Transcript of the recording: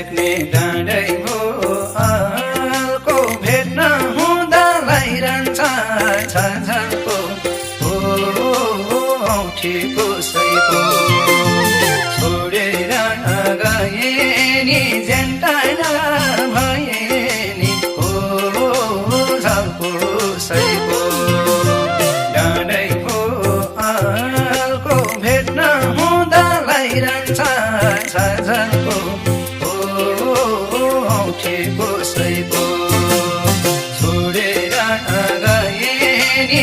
भेट्ने डाँडै हो आलको भेट्न हुँदा लाइरहन्छ छाछाको औँठीको सैको छोडेर गए नि जेन्टाना भए नि झल्को सैको डाँडै हो आलको भेट्न हुँदा लाइरहन्छ छाछाको औँठीको सैको छोडेर गए नि